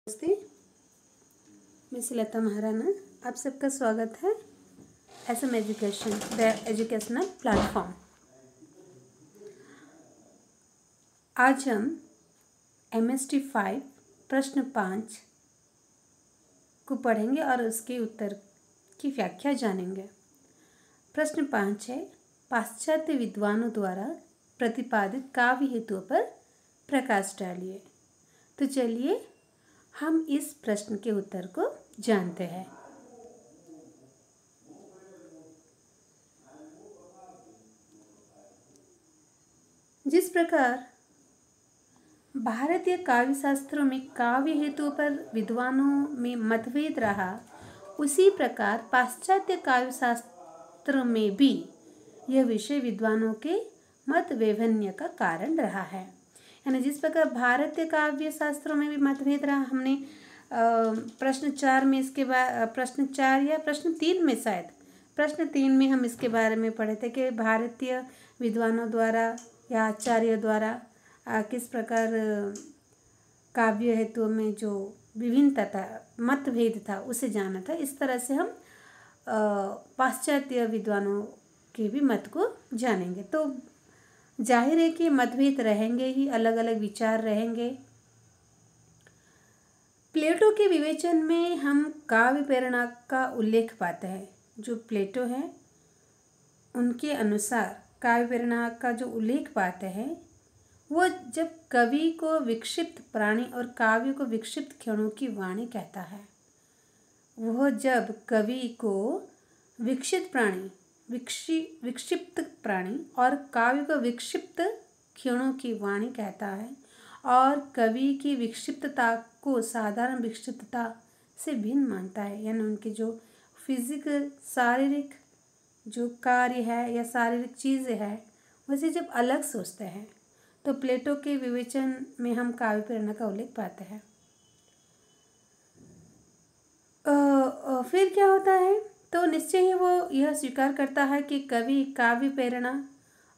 नमस्ते, मैं सुलता महाराणा। आप सबका स्वागत है SM education the educational platform. आज हम MST 5 प्रश्न 5 को पढ़ेंगे और उसके उत्तर की व्याख्या जानेंगे। प्रश्न 5 है, पाश्चात्य विद्वानों द्वारा प्रतिपादित काव्य हेतुओं पर प्रकाश डालिए। तो चलिए हम इस प्रश्न के उत्तर को जानते हैं। जिस प्रकार भारतीय काव्य शास्त्रों में काव्य हेतुओं पर विद्वानों में मतभेद रहा, उसी प्रकार पाश्चात्य काव्य शास्त्र में भी यह विषय विद्वानों के मत वैभन्य का कारण रहा है। यानी जिस प्रकार भारतीय काव्य शास्त्रों में भी मतभेद रहा, हमने प्रश्न 4 में इसके बाद प्रश्न 4 या प्रश्न 3 में शायद प्रश्न 3 में हम इसके बारे में पढ़े थे कि भारतीय विद्वानों द्वारा या आचार्य द्वारा किस प्रकार काव्य हेतुओं में जो विभिन्नता था, मतभेद था, उसे जाना था। इस तरह से हम पाश्चात्य विद्वानों के भी मत को जानेंगे। तो जाहिर है कि मतभेद रहेंगे ही, अलग अलग विचार रहेंगे। प्लेटो के विवेचन में हम काव्य प्रेरणा का उल्लेख पाते हैं। जो प्लेटो है उनके अनुसार काव्य प्रेरणा का जो उल्लेख पाते हैं वो जब कवि को विक्षिप्त प्राणी और काव्य को विक्षिप्त क्षणों की वाणी कहता है। वह जब कवि को विक्षिप्त प्राणी और काव्य को विक्षिप्त क्षणों की वाणी कहता है और कवि की विक्षिप्तता को साधारण विक्षिप्तता से भिन्न मानता है, यानी उनके जो फिजिकल शारीरिक जो कार्य है या शारीरिक चीज़ें है वैसे जब अलग सोचते हैं, तो प्लेटो के विवेचन में हम काव्य प्रेरणा का उल्लेख पाते हैं। फिर क्या होता है, तो निश्चय ही वो यह स्वीकार करता है कि कवि काव्य प्रेरणा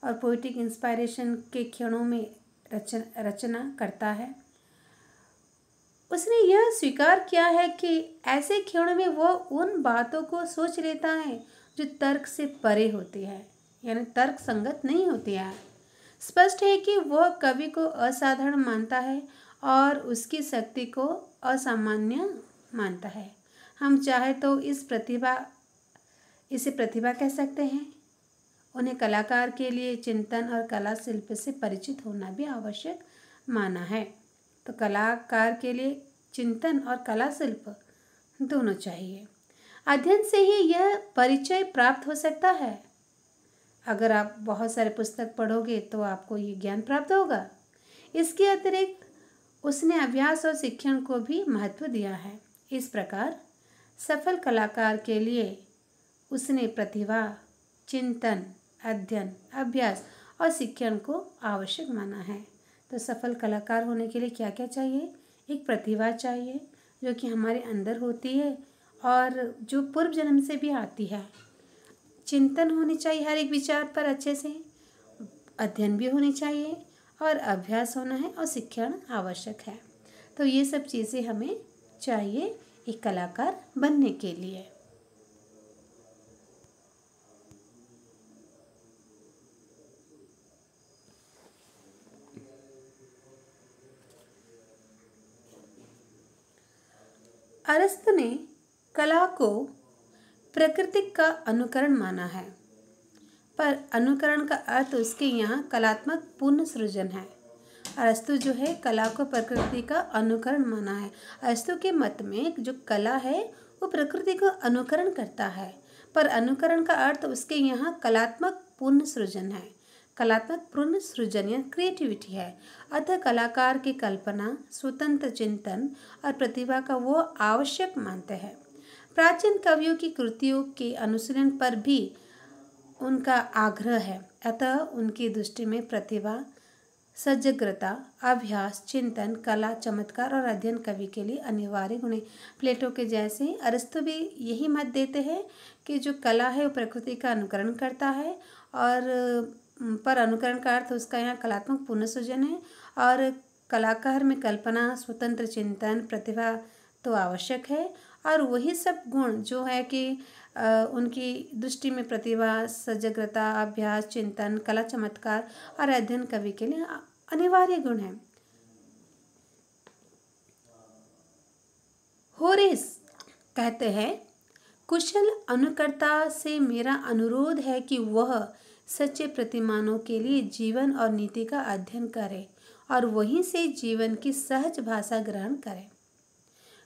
और पोएटिक इंस्पायरेशन के क्षणों में रचना करता है। उसने यह स्वीकार किया है कि ऐसे क्षणों में वह उन बातों को सोच लेता है जो तर्क से परे होती है, यानी तर्क संगत नहीं होती है। स्पष्ट है कि वह कवि को असाधारण मानता है और उसकी शक्ति को असामान्य मानता है। हम चाहे तो इसे प्रतिभा कह सकते हैं। उन्हें कलाकार के लिए चिंतन और कला शिल्प से परिचित होना भी आवश्यक माना है। तो कलाकार के लिए चिंतन और कला शिल्प दोनों चाहिए। अध्ययन से ही यह परिचय प्राप्त हो सकता है। अगर आप बहुत सारे पुस्तक पढ़ोगे तो आपको ये ज्ञान प्राप्त होगा। इसके अतिरिक्त उसने अभ्यास और शिक्षण को भी महत्व दिया है। इस प्रकार सफल कलाकार के लिए उसने प्रतिभा, चिंतन, अध्ययन, अभ्यास और शिक्षण को आवश्यक माना है। तो सफल कलाकार होने के लिए क्या क्या चाहिए? एक प्रतिभा चाहिए जो कि हमारे अंदर होती है और जो पूर्व जन्म से भी आती है। चिंतन होनी चाहिए हर एक विचार पर अच्छे से, अध्ययन भी होनी चाहिए और अभ्यास होना है और शिक्षण आवश्यक है। तो ये सब चीज़ें हमें चाहिए एक कलाकार बनने के लिए। अरस्तु ने कला को प्रकृति का अनुकरण माना है, पर अनुकरण का अर्थ उसके यहाँ कलात्मक पुनः सृजन है। अरस्तु जो है कला को प्रकृति का अनुकरण माना है। अरस्तु के मत में जो कला है वो प्रकृति को अनुकरण करता है, पर अनुकरण का अर्थ उसके यहाँ कलात्मक पुनः सृजन है। कलात्मक पुनः सृजन या क्रिएटिविटी है। अतः कलाकार की कल्पना, स्वतंत्र चिंतन और प्रतिभा का वो आवश्यक मानते हैं। प्राचीन कवियों की कृतियों के अनुशीलन पर भी उनका आग्रह है। अतः उनकी दृष्टि में प्रतिभा, सजगता, अभ्यास, चिंतन, कला, चमत्कार और अध्ययन कवि के लिए अनिवार्य गुण हैं। प्लेटो के जैसे अरस्तु भी यही मत देते हैं कि जो कला है वो प्रकृति का अनुकरण करता है और पर अनुकरण का अर्थ उसका यहाँ कलात्मक पुनर्सृजन है और कलाकार में कल्पना, स्वतंत्र चिंतन, प्रतिभा तो आवश्यक है, और वही सब गुण जो है कि उनकी दृष्टि में प्रतिभा, सजगता, अभ्यास, चिंतन, कला, चमत्कार और अध्ययन कवि के लिए अनिवार्य गुण है। होरेस कहते हैं, कुशल अनुकर्ता से मेरा अनुरोध है कि वह सच्चे प्रतिमानों के लिए जीवन और नीति का अध्ययन करे और वहीं से जीवन की सहज भाषा ग्रहण करे।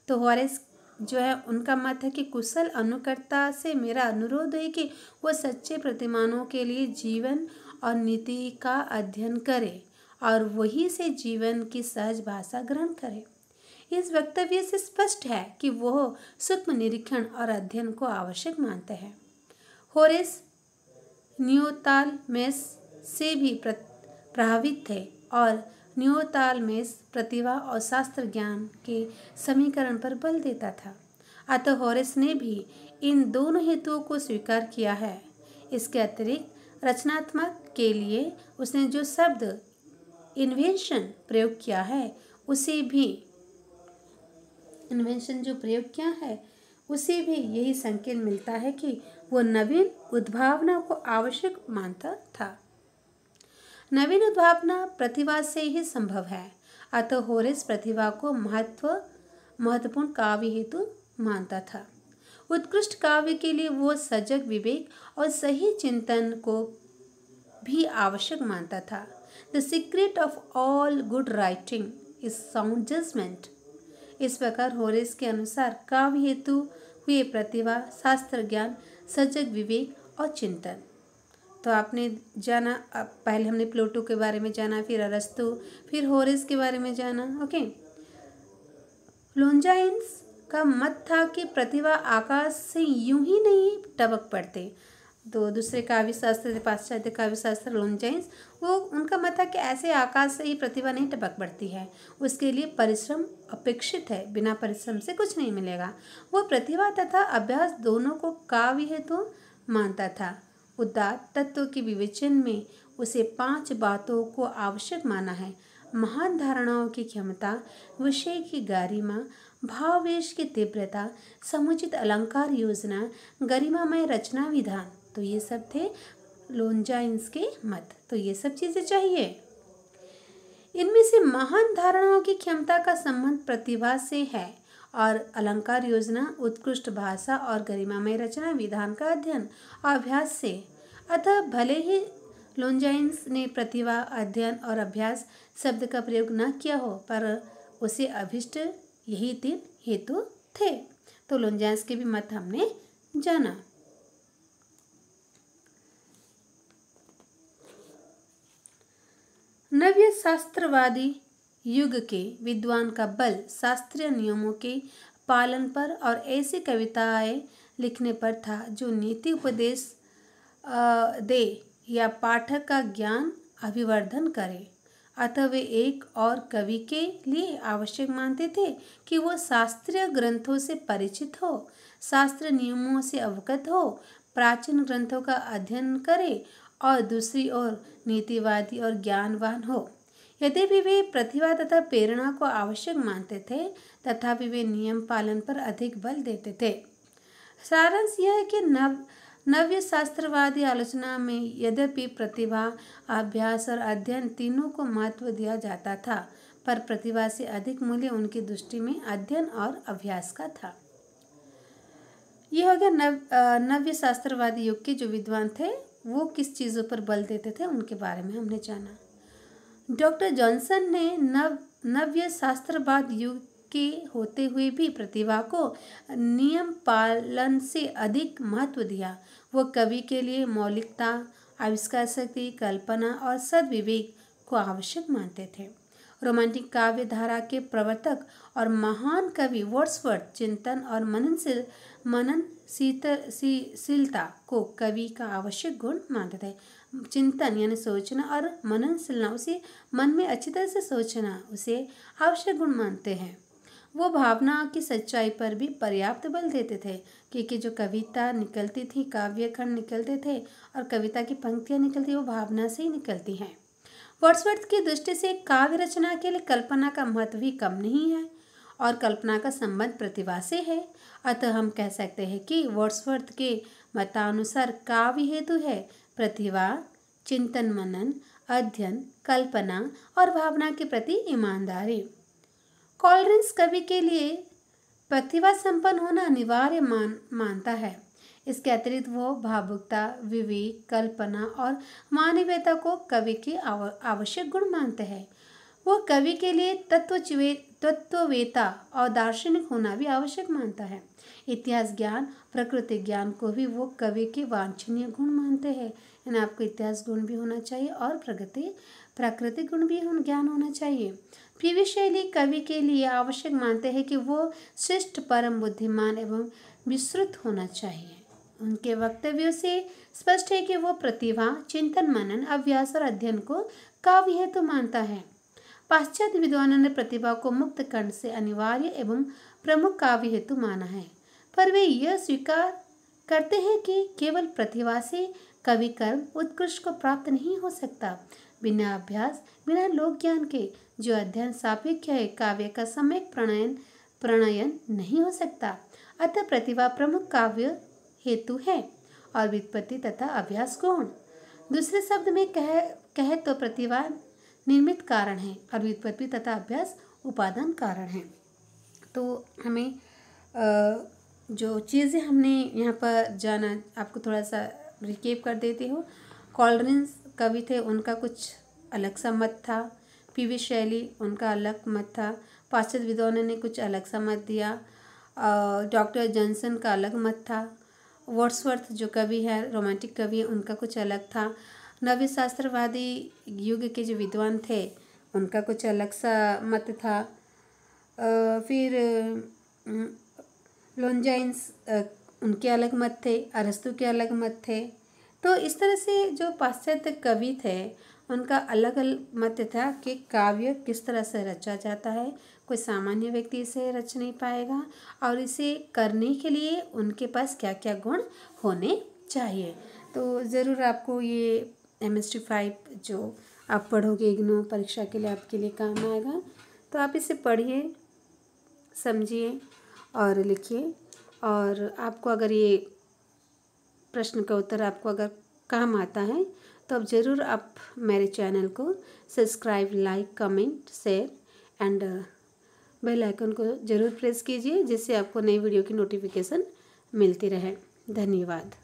तो होरेस जो है उनका मत है कि कुशल अनुकर्ता से मेरा अनुरोध है कि वह सच्चे प्रतिमानों के लिए जीवन और नीति का अध्ययन करे और वहीं से जीवन की सहज भाषा ग्रहण करे। इस वक्तव्य से स्पष्ट है कि वह सूक्ष्म निरीक्षण और अध्ययन को आवश्यक मानते हैं। होरेस नियोतालमेस से भी प्रभावित थे और नियोतालमेस प्रतिभा और शास्त्र ज्ञान के समीकरण पर बल देता था। अतः होरेस ने भी इन दोनों हेतुओं को स्वीकार किया है। इसके अतिरिक्त रचनात्मक के लिए उसने जो शब्द इन्वेंशन प्रयोग किया है उसे भी उसे भी यही संकेत मिलता है कि वह नवीन उद्भावना को आवश्यक मानता था। नवीन उद्भावना प्रतिभा से ही संभव है। अतः होरेस प्रतिभा को महत्वपूर्ण काव्य हेतु मानता था। उत्कृष्ट काव्य के लिए वो सजग विवेक और सही चिंतन को भी आवश्यक मानता था। The secret of all good writing is sound judgement. इस प्रकार होरेस के अनुसार काव्य हेतु हुए प्रतिभा, शास्त्र ज्ञान, सजग विवेक और चिंतन। तो आपने जाना, पहले हमने प्लेटो के बारे में जाना, फिर अरस्तु, फिर होरेस के बारे में जाना। ओके, लोंजाइन्स का मत था कि प्रतिभा आकाश से यूं ही नहीं टपक पड़ते। तो दूसरे काव्य शास्त्र, पाश्चात्य काव्य शास्त्र लोंजाइन्स, वो उनका मत था कि ऐसे आकाश से ही प्रतिभा नहीं टपक पड़ती है, उसके लिए परिश्रम अपेक्षित है, बिना परिश्रम से कुछ नहीं मिलेगा। वो प्रतिभा तथा अभ्यास दोनों को काव्य हेतु मानता था। उदात्त तत्व के विवेचन में उसे 5 बातों को आवश्यक माना है: महान धारणाओं की क्षमता, विषय की गारिमा, भावावेश की तीव्रता, समुचित अलंकार योजना, गरिमामय रचना विधान। तो ये सब थे लोंजाइन्स के मत। तो ये सब चीज़ें चाहिए। इनमें से महान धारणाओं की क्षमता का संबंध प्रतिभा से है और अलंकार योजना, उत्कृष्ट भाषा और गरिमामय रचना विधान का अध्ययन और अभ्यास से। अतः भले ही लोंजाइन्स ने प्रतिभा, अध्ययन और अभ्यास शब्द का प्रयोग न किया हो, पर उसे अभिष्ट यही 3 हेतु थे। तो लोंजाइन्स के भी मत हमने जाना। नव्य शास्त्रवादी युग के विद्वान का बल शास्त्रीय नियमों के पालन पर और ऐसी कविताएं लिखने पर था जो नीति उपदेश दे या पाठक का ज्ञान अभिवर्धन करे। अतः वे एक और कवि के लिए आवश्यक मानते थे कि वो शास्त्रीय ग्रंथों से परिचित हो, शास्त्र नियमों से अवगत हो, प्राचीन ग्रंथों का अध्ययन करे और दूसरी ओर नीतिवादी और ज्ञानवान हो। यद्यपि वे प्रतिभा तथा प्रेरणा को आवश्यक मानते थे, तथापि वे नियम पालन पर अधिक बल देते थे। सारांश यह है कि नव्य शास्त्रवादी आलोचना में यद्यपि प्रतिभा, अभ्यास और अध्ययन तीनों को महत्व दिया जाता था, पर प्रतिभा से अधिक मूल्य उनकी दृष्टि में अध्ययन और अभ्यास का था। यह हो गया नव्य शास्त्रवादी युग के जो विद्वान थे वो किस चीज़ों पर बल देते थे, उनके बारे में हमने जाना। डॉक्टर जॉनसन ने नव्य शास्त्रवाद युग के होते हुए भी प्रतिभा को नियम पालन से अधिक महत्व दिया। वो कवि के लिए मौलिकता, आविष्कार शक्ति, कल्पना और सद्विवेक को आवश्यक मानते थे। रोमांटिक काव्य धारा के प्रवर्तक और महान कवि वर्ड्सवर्थ चिंतन और मननशीलता को कवि का आवश्यक गुण मानते थे। चिंतन यानी सोचना और मननशीलता, उसे मन में अच्छी तरह से सोचना, उसे आवश्यक गुण मानते हैं। वो भावना की सच्चाई पर भी पर्याप्त बल देते थे, क्योंकि जो कविता निकलती थी, काव्य खंड निकलते थे और कविता की पंक्तियाँ निकलती, वो भावना से ही निकलती हैं। वर्ड्सवर्थ की दृष्टि से काव्य रचना के लिए कल्पना का महत्व भी कम नहीं है और कल्पना का संबंध प्रतिभा से है। अतः हम कह सकते हैं कि वर्ड्सवर्थ के मतानुसार काव्य हेतु है प्रतिभा, चिंतन मनन, अध्ययन, कल्पना और भावना के प्रति ईमानदारी। कॉलरिंस कवि के लिए प्रतिभा संपन्न होना अनिवार्य मानता है। इसके अतिरिक्त वो भावुकता, विवेक, कल्पना और मानवीयता को कवि के आवश्यक गुण मानते हैं। वो कवि के लिए तत्ववेता और दार्शनिक होना भी आवश्यक मानता है। इतिहास ज्ञान, प्रकृति ज्ञान को भी वो कवि के वांछनीय गुण मानते हैं। यानी आपको इतिहास गुण भी होना चाहिए और प्राकृतिक गुण भी ज्ञान होना चाहिए। पी.वी. शैली कवि के लिए आवश्यक मानते हैं कि वो श्रेष्ठ, परम बुद्धिमान एवं विस्तृत होना चाहिए। उनके वक्तव्यों से स्पष्ट है कि वो प्रतिभा, चिंतन मनन, अभ्यास और अध्ययन को काव्य हेतु मानता है। पाश्चात्य विद्वानों ने प्रतिभा को मुक्त कंठ से अनिवार्य एवं प्रमुख काव्य हेतु माना है, पर वे यह स्वीकार करते हैं कि केवल प्रतिभा से कवि कर्म उत्कृष्ट को प्राप्त नहीं हो सकता। बिना अभ्यास, बिना लोक ज्ञान के जो अध्ययन सापेक्ष है, काव्य का सम्यक प्रणयन नहीं हो सकता। अतः प्रतिभा प्रमुख काव्य हेतु है और व्युत्पत्ति तथा अभ्यास गौण। दूसरे शब्द में कहे तो प्रतिभा निर्मित कारण है और व्युत्पत्ति तथा अभ्यास उपादान कारण है। तो हमें जो चीज़ें हमने यहाँ पर जाना, आपको थोड़ा सा रिकेप कर देती हूँ। कॉलरिंस कवि थे, उनका कुछ अलग सा मत था। पी.वी. शैली, उनका अलग मत था। पाश्चात्य विद्वानों ने कुछ अलग सा मत दिया। डॉक्टर जॉनसन का अलग मत था। वर्ड्सवर्थ जो कवि है, रोमांटिक कवि, उनका कुछ अलग था। नव्य शास्त्रवादी युग के जो विद्वान थे, उनका कुछ अलग सा मत था। फिर लॉन्जाइन्स, उनके अलग मत थे। अरस्तु के अलग मत थे। तो इस तरह से जो पाश्चात्य कवि थे, उनका अलग अलग मत था कि काव्य किस तरह से रचा जाता है। कोई सामान्य व्यक्ति इसे रच नहीं पाएगा और इसे करने के लिए उनके पास क्या क्या गुण होने चाहिए। तो ज़रूर आपको ये MST 5 जो आप पढ़ोगे इग्नू परीक्षा के लिए, आपके लिए काम आएगा। तो आप इसे पढ़िए, समझिए और लिखिए। और आपको अगर ये प्रश्न का उत्तर आपको अगर काम आता है तो अब ज़रूर आप मेरे चैनल को subscribe, like, comment, share and bell icon को ज़रूर प्रेस कीजिए, जिससे आपको नई वीडियो की नोटिफिकेशन मिलती रहे। धन्यवाद।